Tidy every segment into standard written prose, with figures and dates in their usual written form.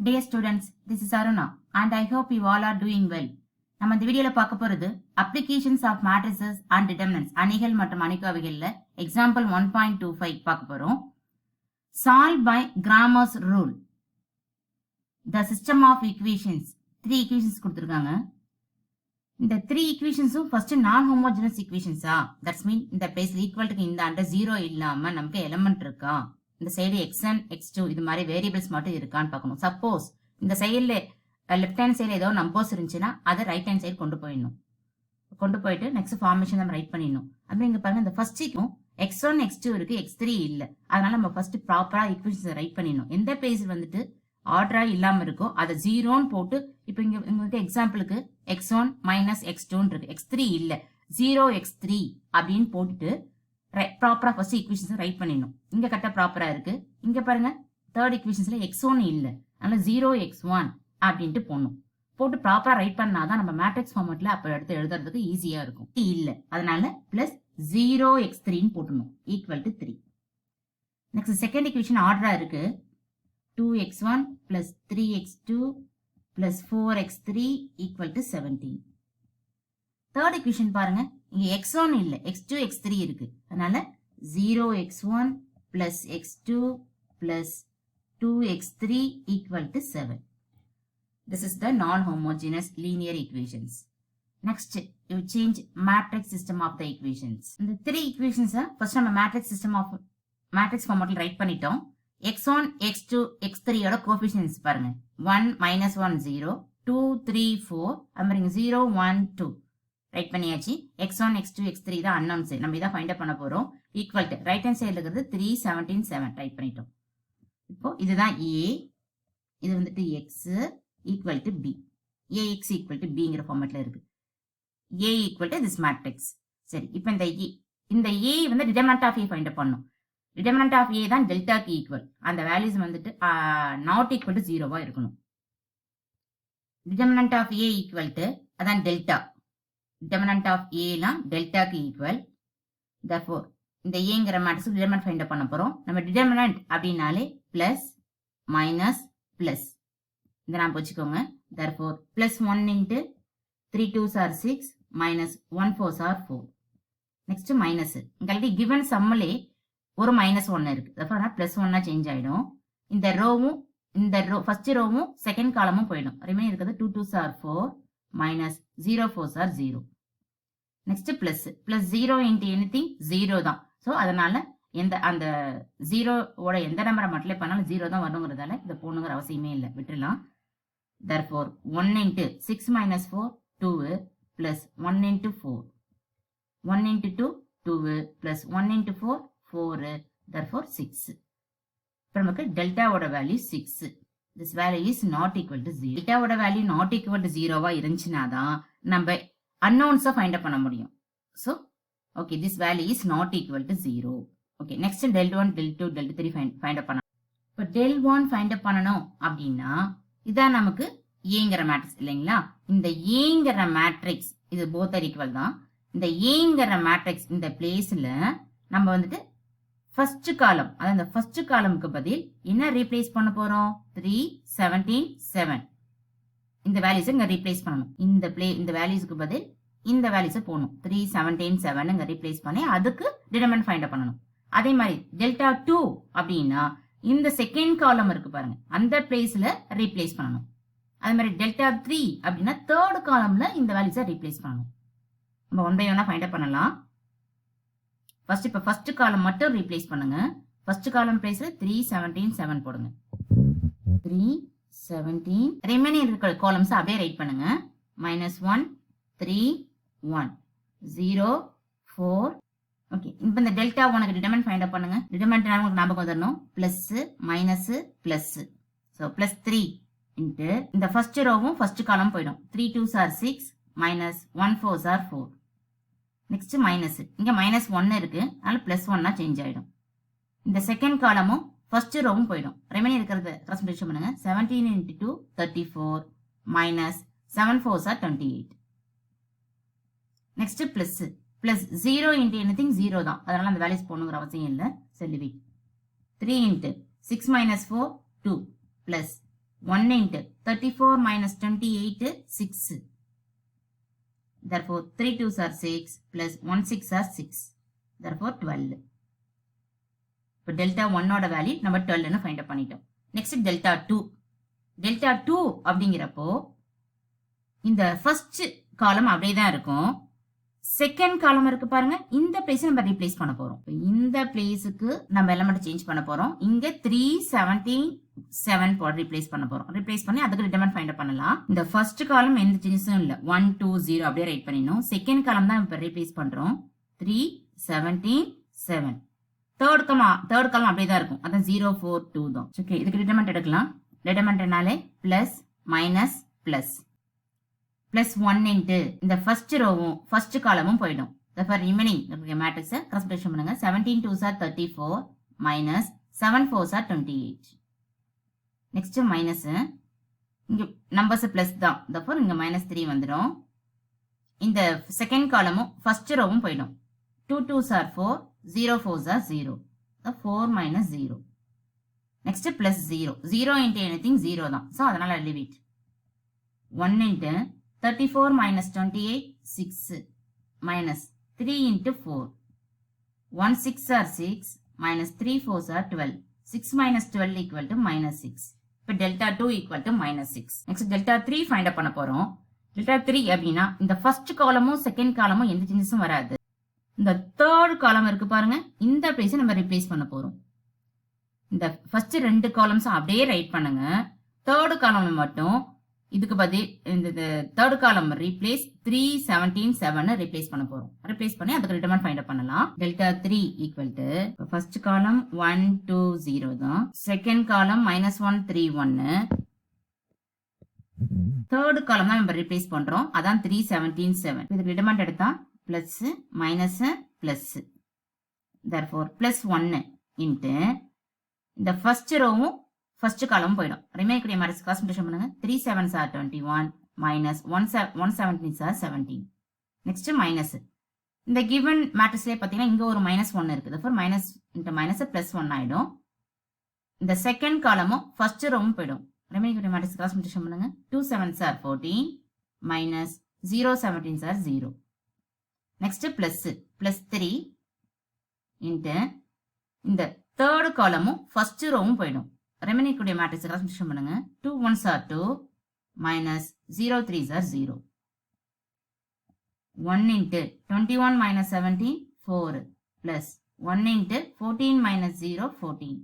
Dear students, this is Aruna and I hope you all are doing well. நம்ம இந்த வீடியோல பார்க்க போறது applications of matrices and determinants அணிகள் மற்றும் அணிக்கோவைகள்ல example 1.25 பார்க்க போறோம். Solve by Cramer's rule. The system of equations. 3 equations கொடுத்திருக்காங்க. இந்த 3 equationsம் first non-homogeneous equations-ஆ? That's mean இந்த place equal to இந்த under 0 இல்லாம நமக்கு element இருக்கா? இந்த சைடு x1, x2 இது மாதிரி வேரியபிள்ஸ் மட்டும் இருக்கான்னு பார்க்கணும். சப்போஸ் இந்த சைடுல லெஃப்ட் ஹேண்ட் சைடுல ஏதோ நம்பர்ஸ் இருந்துச்சுன்னா அதை ரைட் ஹேண்ட் சைடு கொண்டு போயிட்டு நெக்ஸ்ட் ஃபார்மேஷன் நம்ம ரைட் பண்ணிடணும். அப்படி இங்க பாருங்க இந்த ஃபர்ஸ்ட்க்கும் x1, x2 இருக்கு, x3 இல்ல. அதனால நம்ம ஃபர்ஸ்ட் ப்ராப்பரா ஈக்குவேஷன்ஸ் ரைட் பண்ணிடணும். எந்த பேஸ் வந்துட்டு ஆர்டரா இல்லாம இருக்கோ அதை 0ன்னு போட்டு இப்போ இங்க உங்களுக்கு எக்ஸாம்பிளுக்கு x1 மைனஸ் x2 இருக்கு, x3 இல்ல, 0x3 அப்படின்னு போட்டுட்டு ப்ராப்பரா ஃபர்ஸ்ட் ஈக்குவேஷன்ஸ் ரைட் பண்ணிடணும். இங்க கரெக்டா ப்ராப்பரா இருக்கு. இங்க பாருங்க தேர்ட் ஈக்குவேஷன்ஸ்ல x1 இல்ல, அதனால 0x1 அப்படின்ட்டு போட்டு ப்ராப்பரா ரைட் பண்ணாதான் நம்ம மேட்ரிக்ஸ் ஃபார்மேட்ல அப்ப எடுத்து எழுதுறதுக்கு ஈஸியா இருக்கும். இல்ல அதனால பிளஸ் 0x3 போட்டணும் equal to 3. Next second equation ஆர்டரா இருக்கு. 2x1 plus 3x2 plus 4x3 equal to 17. Third equation பாருங்க, இங்க x1 இல்ல, x2 x3 இருக்கு. அதனால 0x1 plus x2 plus 2x3 equal to 7. This is the non-homogeneous linear equations. Next, you change matrix system of the equations. இந்த 3 equations first நம்ம matrix system of matrix formatல write பண்ணிட்டோம். x1, x2, x3 ஓட coefficients பாருங்க. 1, -1, 0, 2, 3, 4, அப்புறம் 0, 1, 2 right பண்ணியாச்சு. x1, x2, x3 தான் unknown side, நம்ம இதான் ஃபைண்ட் அவுட் பண்ண போறோம். ஈக்குவல் டு ரைட் ஹேண்ட் சைடுல இருக்கிறது 3, 17, 7 ரைட் பண்ணிட்டோம். இப்போ இதுதான் a, இது வந்துட்டு x equal to b, ax equal to bங்கிற ஃபார்மேட்ல இருக்கு. a equal to this matrix. சரி, இப்போ இந்த a வந்து determinant of a find out பண்ணனும். டிட்டர்மினன்ட் ஆஃப் a தான் டெல்டாக்கு ஈக்குவல். அந்த வேல்யூஸ் வந்துட்டு நாட் ஈக்குவல் டு 0வா இருக்கணும். Determinant of a equal to அதான் டெல்டா. டிட்டர்மினன்ட் ஆஃப் a லாம் டெல்டாக்கு ஈக்குவல். therefore இந்த aங்கிற மேட்ரிக்ஸ் டிட்டர்மினன்ட் ஃபைண்ட் பண்ண போறோம். நம்ம டிட்டர்மினன்ட் அப்படினாலே பிளஸ் மைனஸ் பிளஸ் இந்த நான் வச்சுக்கோங்க. therefore plus 1 into 3 2s are 6 minus 1 4s are 4. next minus உங்களுக்கு given சம்மிலே ஒரு -1 இருக்கு. therefore plus 1 சேஞ்ச் ஆயிடும். இந்த ரோவும் ஃபர்ஸ்ட் ரோவும் செகண்ட் காலமும் போயிடும். ரிமைன் இருக்கிறது 2 2s are 4 minus 0 4s are 0. Next plus 0 into anything 0 தான். ஸோ அதனால அந்த 0ஓட எந்த நம்பரை மல்டிப்ளை பண்ணாலும் 0 தான் வரணுங்கிறதால இதை போடணுங்கிற அவசியமே இல்லை, விட்டுலாம். therefore 1 into 6 minus 4 2 plus 1 into 4, 1 into 2 2 plus 1 into 4 4, therefore 6. இப்போ நமக்கு டெல்டாவோட value 6. this value is not equal to 0. டெல்டாவோட வேல்யூ not equal to 0வா இருந்துச்சுன்னா தான் நம்ம unknowns ஃபைண்ட் அவுட் பண்ண முடியும். So okay, this value is not equal to 0. Okay, next del 1 del 2 del 3 find out பண்ணணும். இப்போ del 1 ஃபைண்ட் அவுட் பண்ணணும் அப்படின்னா இதான் நமக்கு ஏங்கிற மேட்ரிக்ஸ் இல்லைங்களா? இந்த ஏங்கிற மேட்ரிக்ஸ் இது போத் ஆர் ஈக்குவல் தான். இந்த ஏங்கிற மேட்ரிக்ஸ் இந்த பிளேஸ்ல நம்ம வந்துட்டு ஃபர்ஸ்ட் காலம், அதாவது இந்த ஃபர்ஸ்ட் காலமுக்கு பதில் என்ன ரீப்ளேஸ் பண்ண போறோம்? 3 17 7 இந்த வேல்யூஸ் இங்க ரீப்ளேஸ் பண்ணணும். இந்த வேல்யூஸ்க்கு பதில் இந்த வேல்யூஸ் போடணும். 3 17 7 இங்க ரீப்ளேஸ் பண்ணி அதுக்கு டிட்டர்மினன்ட் ஃபைண்ட் அவுட் பண்ணணும். அதே மாதிரி டெல்டா 2 அப்படின்னா இந்த செகண்ட் காலம் இருக்கு பாருங்க, அந்த பிளேஸ்ல ரீப்ளேஸ் பண்ணணும். அதே மாதிரி டெல்டா 3 அப்படின்னா தேர்ட் காலம்ல இந்த வேல்யூஸை ரீப்ளேஸ் பண்ணணும். நம்ம 1 by 1 ஃபைண்ட் அவுட் பண்ணலாம். ஃபர்ஸ்ட் காலம் மட்டும் ரீப்ளேஸ் பண்ணுங்க. ஃபர்ஸ்ட் காலம் பிளேஸ்ல 3 17 7 போடுங்க. 3 17 ரிமைனிங் இருக்கிற காலம்ஸ் அப்படியே ரைட் பண்ணுங்க. -1 3 1 0 4. ஓகே, இப்போ இந்த டெல்டா 1க்கு டிட்டர்மினன்ட் ஃபைண்ட் அவுட் பண்ணுங்க. டிட்டர்மினன்ட் உங்களுக்கு ஞாபகம் வந்துடணும், plus minus plus. So plus 3 into இந்த ஃபர்ஸ்ட் ரோவும் ஃபர்ஸ்ட் காலம் போயிடும். 3 2s are 6 minus 1 4s are 4. Next minus, இங்க -1 இருக்கு, அதனால பிளஸ் 1 சேஞ்ச் ஆயிடும். இந்த செகண்ட் காலமும் ஃபர்ஸ்ட் ரோவும் போயிடும். ரிமைனிங் இருக்கிறது ரெஸ்பிரேஷன் பண்ணுங்க. 17 into 2 34 minus 7 4s are 28. Next plus 0 into anything 0 தான், அதனால அந்த வேல்யூஸ் போடணுங்கிற அவசியம் இல்லை. செல்வி 3 into 6 minus 4 2 plus 1 into 34 minus 28, 6. Therefore, 3 2s are 6 plus 1 6 are 6. Therefore, 12. இப்போ delta 1 ஓட வேல்யூ நம்ம 12 ஃபைண்ட் அவுட் பண்ணிட்டோம். Next delta 2. delta 2 அப்படிங்கிறப்போ இந்த ஃபர்ஸ்ட் காலம் அப்படியே தான் இருக்கும். செகண்ட் காலம் இருக்கு பாருங்க, இந்த பிளேஸ் நம்ம ரீப்ளேஸ் பண்ண போறோம். இந்த பிளேஸுக்கு நம்ம எலிமெண்ட் சேஞ்ச் பண்ண போறோம். இங்க 3 17 போட ரீப்ளேஸ் பண்ண போறோம். ரீப்ளேஸ் பண்ணி அதுக்கு டிட்டர்மைன் ஃபைண்ட் பண்ணலாம். இந்த ஃபர்ஸ்ட் காலம் எந்த சேஞ்சஸும் இல்ல, 1 2 0 அப்படியே ரைட் பண்ணிடணும். செகண்ட் காலம் தான் இப்ப ரீப்ளேஸ் பண்றோம். 3 17 7. தேர்ட் காலம் அப்படியே தான் இருக்கும். அதான் 0 4 2 தான். ஓகே, இதுக்கு டிட்டர்மைன் எடுக்கலாம். டிட்டர்மைன் என்னாலே plus minus plus plus 1 into இந்த ஃபர்ஸ்ட் ரோவும் ஃபர்ஸ்ட் காலமும் போயிடும். therefore remaining மேட்ரிக்ஸை கிராஸ் பண்ணுங்க. 17 2s are 34 minus 7 4s are 28. Next minus, இங்க நம்பர்ஸ் பிளஸ் தான், therefore இங்க -3 வந்துடும். இந்த செகண்ட் காலமும் ஃபர்ஸ்ட் ரோவும் போயிடும். 2 2s are 4 0 4s are 0. 4 minus 0. Next plus 0. 0 into anything 0 தான், ஸோ அதனால leave it. 1 into 34 minus 28 6 minus 3 into 4. 1 6 are 6 minus 3 4s are 12. 6 minus 12 equal to minus 6. இப்போ delta 2 equal to minus 6. Next delta 3 find up பண்ண போறோம். delta 3 அப்படின்னா இந்த first காலமும் second காலமும் எந்த சேஞ்சஸும் வராது. இந்த தேர்ட் காலம் இருக்கு பாருங்க, இந்த பிளேஸை நம்ம ரீப்ளேஸ் பண்ண போறோம். இந்த ஃபர்ஸ்ட் ரெண்டு காலம்ஸும் அப்படியே ரைட் பண்ணுங்க. தேர்ட் காலம் மட்டும் இதுக்கு பதில் இந்த தேர்ட் காலம் ரீப்ளேஸ் 3 17 7 ரீப்ளேஸ் பண்ண போறோம். ரீப்ளேஸ் பண்ணி அதுக்கு டிட்டர்மைன் ஃபைண்ட் அவுட் பண்ணலாம். delta 3 equal to first column 1 2 0 தான், செகண்ட் காலம் -1 3 1, தேர்ட் காலம் தான் நம்ம ரீப்ளேஸ் பண்றோம், அதான் 3 17 7. இதுக்கு டிட்டர்மைன் எடுத்தா plus minus plus, therefore plus 1 into இந்த ஃபர்ஸ்ட் ரோவும் ஃபர்ஸ்ட் காலம் போயிடும். ரிமைன் கூடிய மேட்ரிக்ஸ் கான்சன்ட்ரேஷன் பண்ணுங்க. 3 7s are 21 minus 1 17s are 17. Next minus, இந்த கிவன் மேட்ரிக்ஸ்லயே பாத்தீங்கன்னா இங்க ஒரு -1 இருக்குது. therefore minus into minus plus 1 ஆயிடும். இந்த செகண்ட் காலமும் ஃபர்ஸ்ட் ரோவும் போயிடும். ரிமைன் கூடிய மேட்ரிக்ஸ் கான்சன்ட்ரேஷன் பண்ணுங்க. 2 7s are 14 minus 0 17s are 0. Next plus 3 into இந்த தேர்ட் காலமும் ஃபர்ஸ்ட் ரோவும் போயிடும். ரெமைனிங் கூடிய மேட்ரிக்ஸ் கான்சன்ட்ரேஷன் பண்ணுங்க. 2 1s are 2 minus 0 3s are 0. 1 into 21 minus 17 4 plus 1 into 14 minus 0 14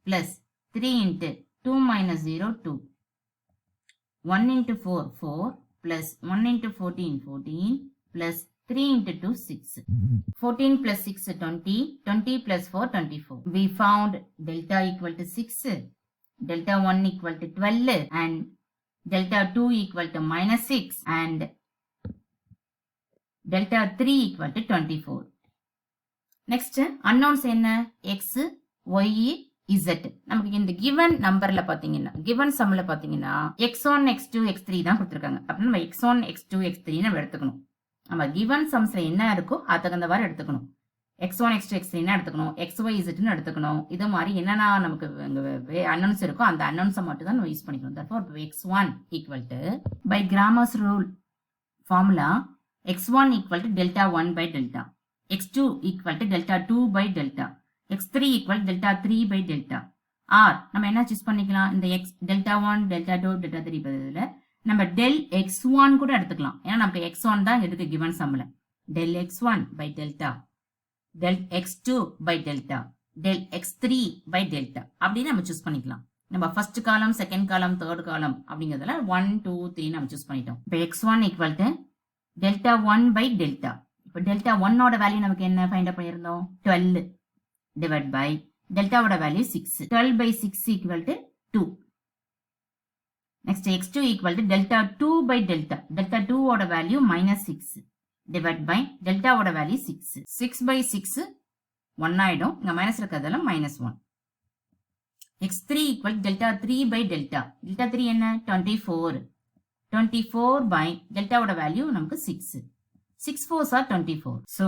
plus 3 into 2 minus 0 2. 1 into 4 4 plus 1 into 14 14 plus 3 into 2 6. 14 plus 6 20. 20 plus 4 24. We found delta equal to 6, delta 1 equal to 12 and delta 2 equal to -6 and delta 3 equal to 24. Next unknowns என்ன? x, y, z. நமக்கு இந்த given நம்பர்ல பாத்தீங்கன்னா given sumல பாத்தீங்கன்னா x1 x2 x3 தான் கொடுத்திருக்காங்க. அப்ப நம்ம x1 x2 x3 நம்ம எடுத்துக்கணும். நம்ம given sumsல என்ன இருக்கோ அது தகுந்தவாறு எடுத்துக்கணும். x1 x2 x3 எடுத்துக்கணும், xy z எடுத்துக்கணும். இது மாதிரி என்னன்னா நமக்கு அன்னோன்ஸ் இருக்கோ அந்த அன்னோன்ஸை மட்டும் தான் நம்ம யூஸ் பண்ணிக்கணும். therefore x1 equal to by Grammar's rule formula x1 equal to delta 1 by delta, x2 equal to delta 2 by delta, x3 equal to delta 3 by delta. or நம்ம என்ன சூஸ் பண்ணிக்கலாம், இந்த delta 1 delta 2 delta 3 பதில நம்ம del x1 கூட எடுத்துக்கலாம். ஏன்னா நமக்கு x1 தான் இருக்கு given sumல. del x1 by delta, del x2 by delta, del x3 by delta அப்படின்னு நம்ம சூஸ் பண்ணிக்கலாம். நம்ம first column second column third காலம் அப்படிங்கிறதுல 1 2 3 நம்ம சூஸ் பண்ணிட்டோம். இப்போ x1 equal to delta 1 by delta. இப்போ delta 1 ஓட வேல்யூ நமக்கு என்ன ஃபைண்ட் அவுட் பண்ணியிருந்தோம், 12 divide by டெல்டாவோட value 6. 12 by 6 equal to 2. Next x2 equal to delta 2 by delta. Delta 2 ஓட வேல்யூ -6 divide by delta ஓட வேல்யூ 6. 6 by 6 1 ஆயிடும். இங்க மைனஸ் இருக்கிறதுல -1. x3 equal to delta 3 by delta. Delta 3 என்ன 24. 24 by delta ஓட value நமக்கு 6. 6 4s are 24. So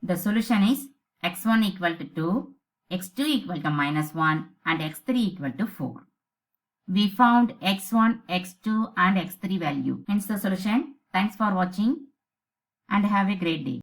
the solution is x1 equal to 2, x2 equal to -1 and x3 equal to 4. we found x1, x2 and x3 value. Hence the solution. Thanks for watching and have a great day.